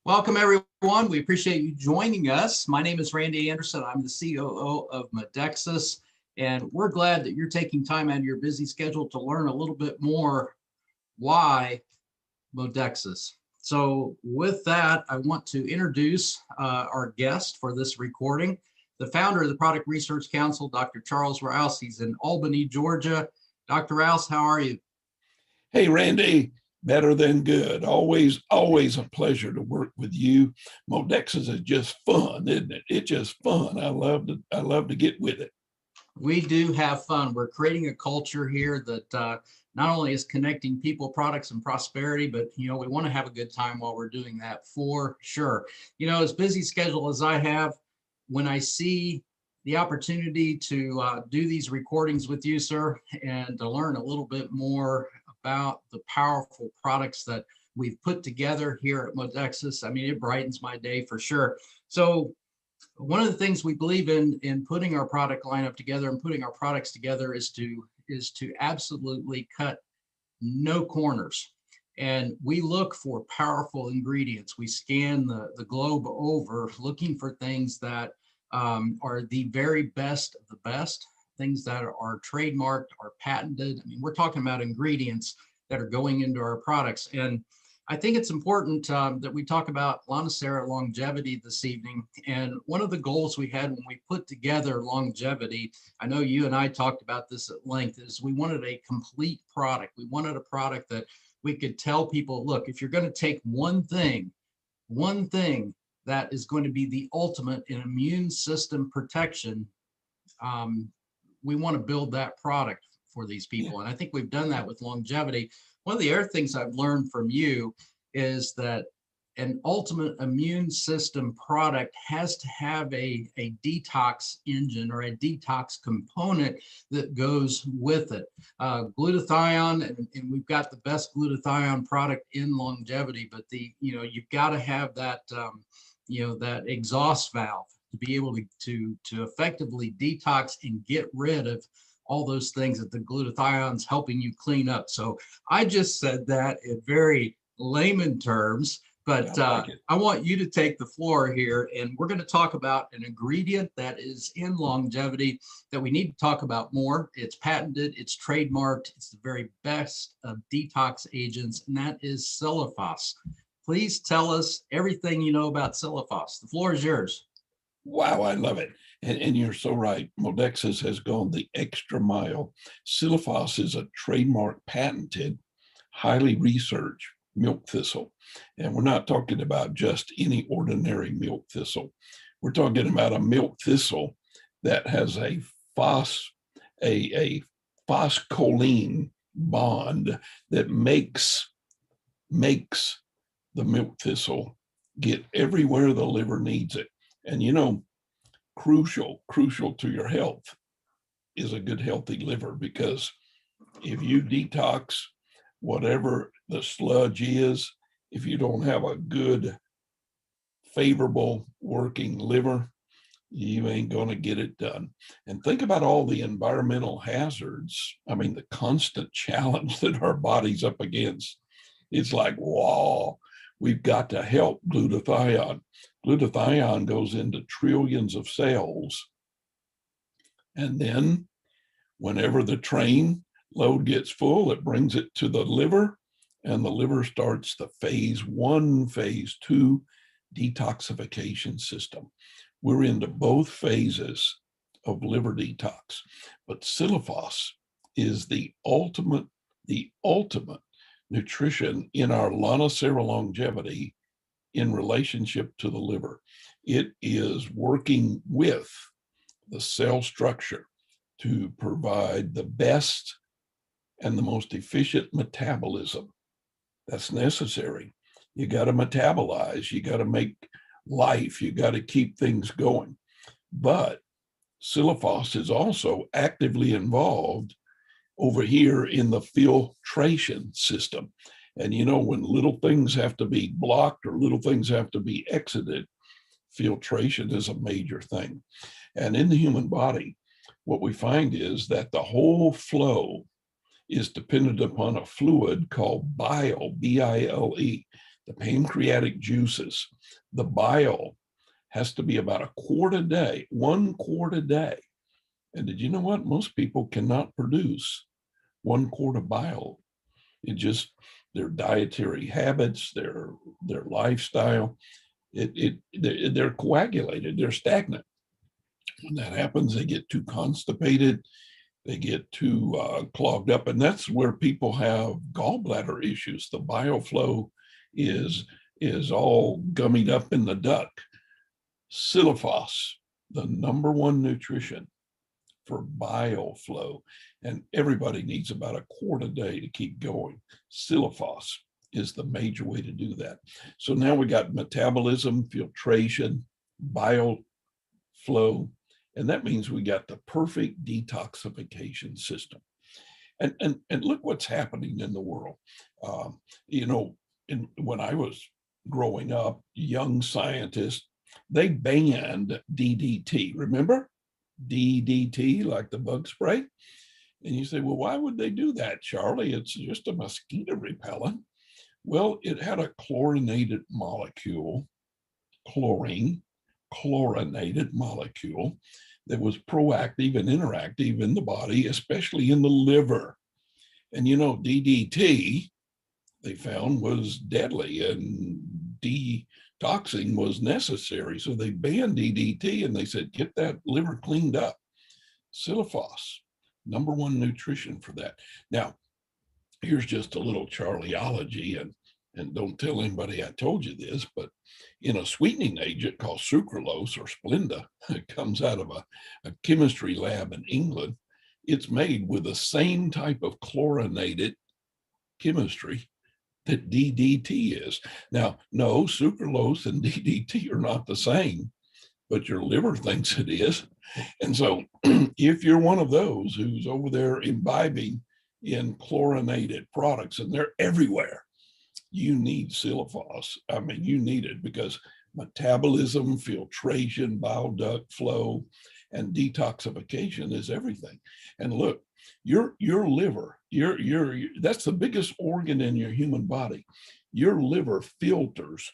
Welcome, everyone. We appreciate you joining us. My name is Randy Anderson. I'm the COO of Modexus, and we're glad that you're taking time out of your busy schedule to learn a little bit more why Modexus. So with that, I want to introduce our guest for this recording, the founder of the Product Research Council, Dr. Charles Rouse. He's in Albany, Georgia. Dr. Rouse, how are you? Hey, Randy, better than good. Always a pleasure to work with you. Modexus is just fun, isn't it? It's just fun. I love to get with it. We do have fun. We're creating a culture here that not only is connecting people, products, and prosperity, but we want to have a good time while we're doing that for sure. As busy schedule as I have, when I see the opportunity to do these recordings with you, sir, and to learn a little bit more about the powerful products that we've put together here at Modexus, I mean, it brightens my day for sure. So one of the things we believe in putting our product lineup together and putting our products together is to absolutely cut no corners. And we look for powerful ingredients. We scan the globe over looking for things that are the very best of the best, things that are trademarked, are patented. I mean, we're talking about ingredients that are going into our products. And I think it's important that we talk about Lonicera Longevity this evening. And one of the goals we had when we put together longevity, I know you and I talked about this at length, is we wanted a complete product. We wanted a product that we could tell people, look, if you're going to take one thing that is going to be the ultimate in immune system protection, we want to build that product for these people. And I think we've done that with longevity. One of the other things I've learned from you is that an ultimate immune system product has to have a detox engine or a detox component that goes with it. Glutathione, and we've got the best glutathione product in longevity, but you've got to have that that exhaust valve to be able to effectively detox and get rid of all those things that the glutathione's helping you clean up. So I just said that in very layman terms, but I want you to take the floor here, and we're going to talk about an ingredient that is in longevity that we need to talk about more. It's patented, it's trademarked, it's the very best of detox agents, and that is Siliphos. Please tell us everything you know about Siliphos. The floor is yours. Wow, I love it. And you're so right. Modexus has gone the extra mile. Siliphos is a trademark patented, highly researched milk thistle. And we're not talking about just any ordinary milk thistle. We're talking about a milk thistle that has a phoscholine bond that makes the milk thistle get everywhere the liver needs it. And crucial to your health is a good, healthy liver, because if you detox whatever the sludge is, if you don't have a good, favorable working liver, you ain't going to get it done. And think about all the environmental hazards. I mean, the constant challenge that our body's up against. It's like, wow, we've got to help glutathione. Glutathione goes into trillions of cells. And then whenever the train load gets full, it brings it to the liver, and the liver starts the phase 1, phase 2 detoxification system. We're into both phases of liver detox, but Siliphos is the ultimate nutrition in our Lonicera Longevity in relationship to the liver. It is working with the cell structure to provide the best and the most efficient metabolism that's necessary. You got to metabolize, you got to make life, you got to keep things going. But Siliphos is also actively involved over here in the filtration system. And when little things have to be blocked or little things have to be exited, filtration is a major thing. And in the human body, what we find is that the whole flow is dependent upon a fluid called bile, B-I-L-E. the pancreatic juices, the bile has to be about a quart a day, 1 quart a day. And did you know what? Most people cannot produce 1 quart of bile. It just, their dietary habits, their lifestyle, they're coagulated, they're stagnant. When that happens, they get too constipated, they get too clogged up, and that's where people have gallbladder issues. The bile flow is all gummied up in the duct. Siliphos, the #1 nutrition for bile flow, and everybody needs about a quart a day to keep going. Siliphos is the major way to do that. So now we got metabolism, filtration, bile flow, and that means we got the perfect detoxification system. And look what's happening in the world. You know, when I was growing up, young scientists, they banned DDT. Remember? DDT, like the bug spray. And you say, well, why would they do that, Charlie? It's just a mosquito repellent. Well, it had a chlorinated molecule, chlorine, chlorinated molecule that was proactive and interactive in the body, especially in the liver. And you know, DDT, they found, was deadly, and detoxing was necessary. So they banned DDT and they said, get that liver cleaned up. Siliphos, #1 nutrition for that. Now, here's just a little Charlieology, and don't tell anybody I told you this, but in a sweetening agent called sucralose or Splenda, it comes out of a chemistry lab in England. It's made with the same type of chlorinated chemistry that DDT is. Now, no, sucralose and DDT are not the same, but your liver thinks it is. And so if you're one of those who's over there imbibing in chlorinated products, and they're everywhere, you need Siliphos. I mean, you need it, because metabolism, filtration, bile duct flow, and detoxification is everything. And look, your liver, that's the biggest organ in your human body. Your liver filters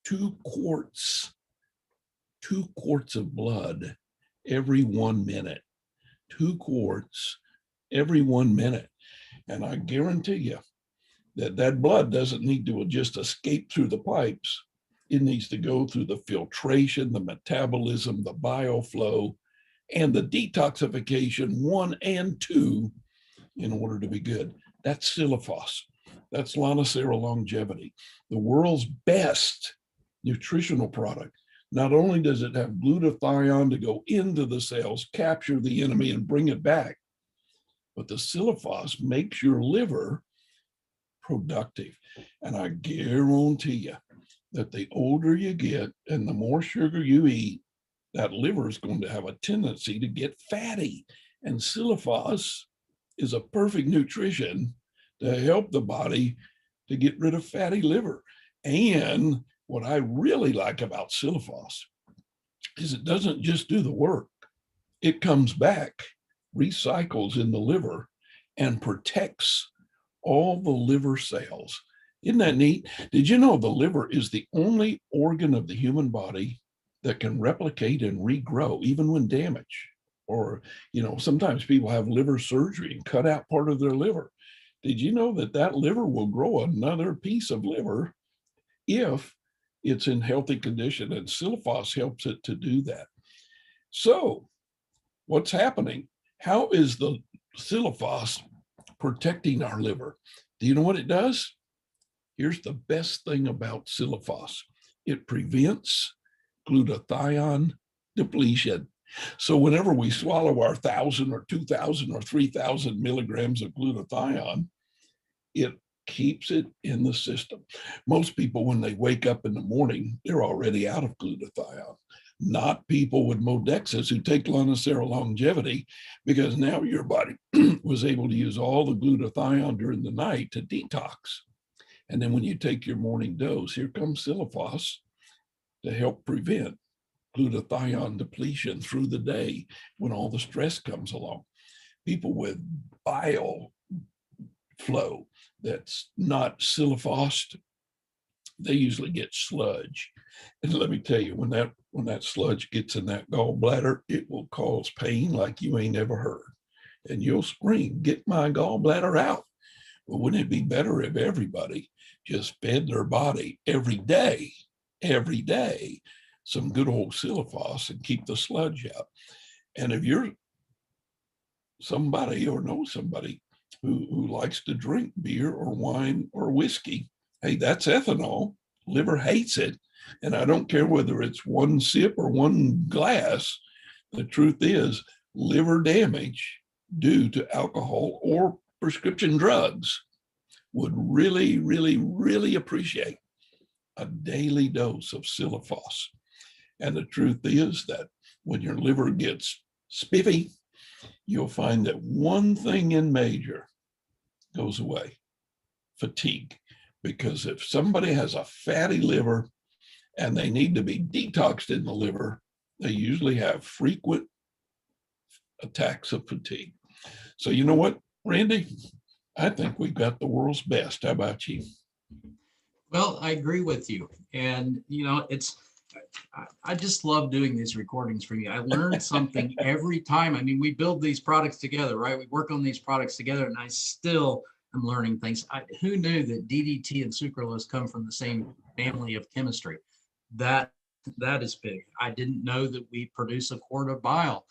2 quarts of blood every 1 minute. 2 quarts every 1 minute. And I guarantee you that blood doesn't need to just escape through the pipes. It needs to go through the filtration, the metabolism, the bile flow, and the detoxification 1 and 2 in order to be good. That's Siliphos. That's Lonicera Longevity, the world's best nutritional product. Not only does it have glutathione to go into the cells, capture the enemy, and bring it back, but the Siliphos makes your liver productive. And I guarantee you that the older you get and the more sugar you eat, that liver is going to have a tendency to get fatty. And Siliphos is a perfect nutrition to help the body to get rid of fatty liver. And what I really like about Siliphos is it doesn't just do the work. It comes back, recycles in the liver, and protects all the liver cells. Isn't that neat? Did you know the liver is the only organ of the human body that can replicate and regrow even when damaged? Or, you know, sometimes people have liver surgery and cut out part of their liver. Did you know that liver will grow another piece of liver if it's in healthy condition? And Siliphos helps it to do that. So what's happening? How is the Siliphos protecting our liver? Do you know what it does? Here's the best thing about Siliphos. It prevents glutathione depletion. So whenever we swallow our 1,000 or 2,000 or 3,000 milligrams of glutathione, it keeps it in the system. Most people, when they wake up in the morning, they're already out of glutathione. Not people with Modexus who take Lonicera Longevity, because now your body was able to use all the glutathione during the night to detox. And then when you take your morning dose, here comes Siliphos to help prevent glutathione depletion through the day when all the stress comes along. People with bile flow that's not Siliphosed, they usually get sludge. And let me tell you, when that sludge gets in that gallbladder, it will cause pain like you ain't ever heard. And you'll scream, "Get my gallbladder out." Well, wouldn't it be better if everybody just fed their body every day, some good old Siliphos and keep the sludge out? And if you're somebody or know somebody who likes to drink beer or wine or whiskey, hey, that's ethanol. Liver hates it. And I don't care whether it's one sip or one glass. The truth is, liver damage due to alcohol or prescription drugs would really, really, really appreciate a daily dose of Siliphos. And the truth is that when your liver gets spiffy, you'll find that one thing in major goes away: fatigue. Because if somebody has a fatty liver and they need to be detoxed in the liver, they usually have frequent attacks of fatigue. So you know what, Randy? I think we've got the world's best. How about you? Well, I agree with you. And, you know, I just love doing these recordings for you. I learn something every time. I mean, we build these products together, right? We work on these products together, and I still am learning things. Who knew that DDT and sucralose come from the same family of chemistry? That is big. I didn't know that we produce a quart of bile,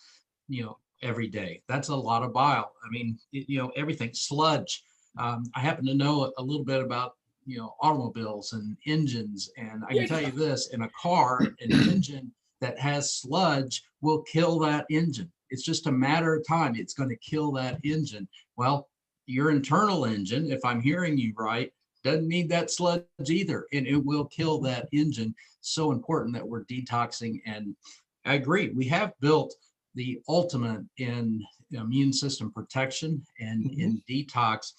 you know, every day. That's a lot of bile. I mean, you know, everything, sludge. I happen to know a little bit about, you know, automobiles and engines. And I can tell you this, in a car, an engine that has sludge will kill that engine. It's just a matter of time. It's going to kill that engine. Well, your internal engine, if I'm hearing you right, doesn't need that sludge either, and it will kill that engine. So important that we're detoxing. And I agree, we have built the ultimate in immune system protection and in detox.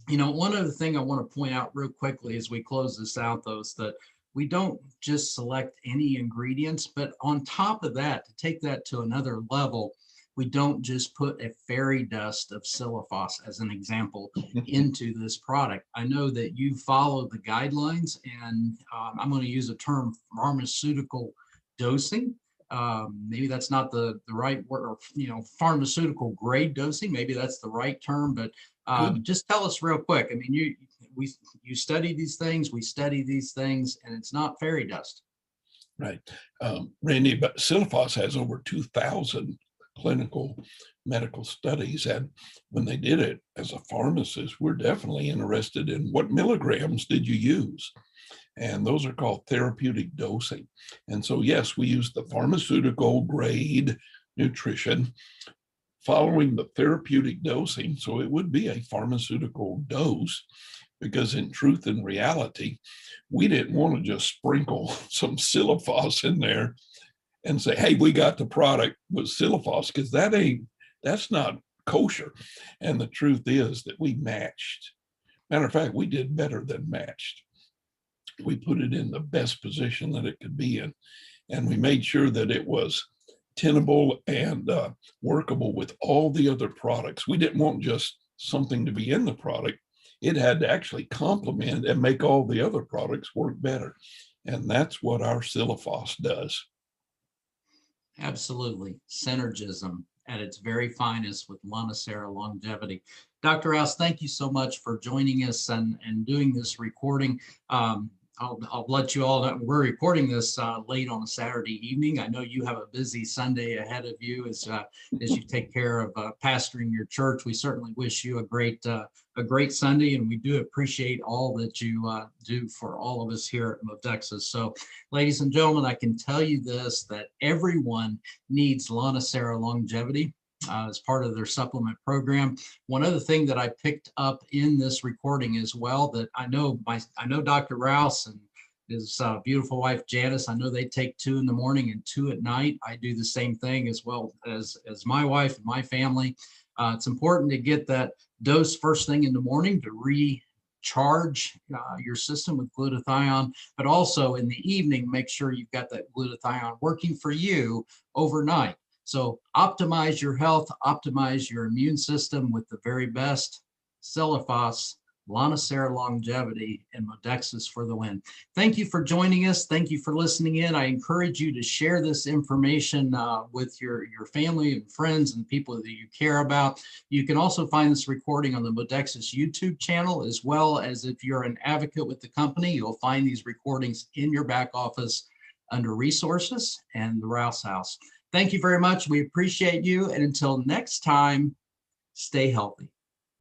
You know, one other thing I want to point out real quickly as we close this out, though, is that we don't just select any ingredients, but on top of that, to take that to another level, we don't just put a fairy dust of Siliphos, as an example, into this product. I know that you follow the guidelines, and I'm going to use a term, pharmaceutical dosing. Maybe that's not the right word, or, you know, pharmaceutical grade dosing. Maybe that's the right term, but just tell us real quick. I mean, you study these things, we study these things, and it's not fairy dust. Right. Randy, but Siliphos has over 2,000 clinical medical studies. And when they did it as a pharmacist, we're definitely interested in what milligrams did you use? And those are called therapeutic dosing. And so, yes, we use the pharmaceutical grade nutrition following the therapeutic dosing. So it would be a pharmaceutical dose, because in truth and reality, we didn't want to just sprinkle some Siliphos in there and say, hey, we got the product with Siliphos, because that's not kosher. And the truth is that we matched. Matter of fact, we did better than matched. We put it in the best position that it could be in. And we made sure that it was tenable and workable with all the other products. We didn't want just something to be in the product. It had to actually complement and make all the other products work better. And that's what our Siliphos does. Absolutely. Synergism at its very finest with Lonicera Longevity. Dr. Rouse, thank you so much for joining us and doing this recording. I'll let you all know we're recording this late on a Saturday evening. I know you have a busy Sunday ahead of you as you take care of pastoring your church. We certainly wish you a great Sunday, and we do appreciate all that you do for all of us here at Modexus. So, ladies and gentlemen, I can tell you this, that everyone needs Lonicera Longevity as part of their supplement program. One other thing that I picked up in this recording as well, that I know Dr. Rouse and his beautiful wife Janice, I know they take 2 in the morning and 2 at night. I do the same thing as well as my wife and my family. It's important to get that dose first thing in the morning to recharge your system with glutathione, but also in the evening, make sure you've got that glutathione working for you overnight. So optimize your health, optimize your immune system with the very best Siliphos Lonicera Longevity, and Modexus for the win. Thank you for joining us. Thank you for listening in. I encourage you to share this information with your family and friends and people that you care about. You can also find this recording on the Modexus YouTube channel, as well as if you're an advocate with the company, you'll find these recordings in your back office under resources and the Rouse House. Thank you very much. We appreciate you. And until next time, stay healthy.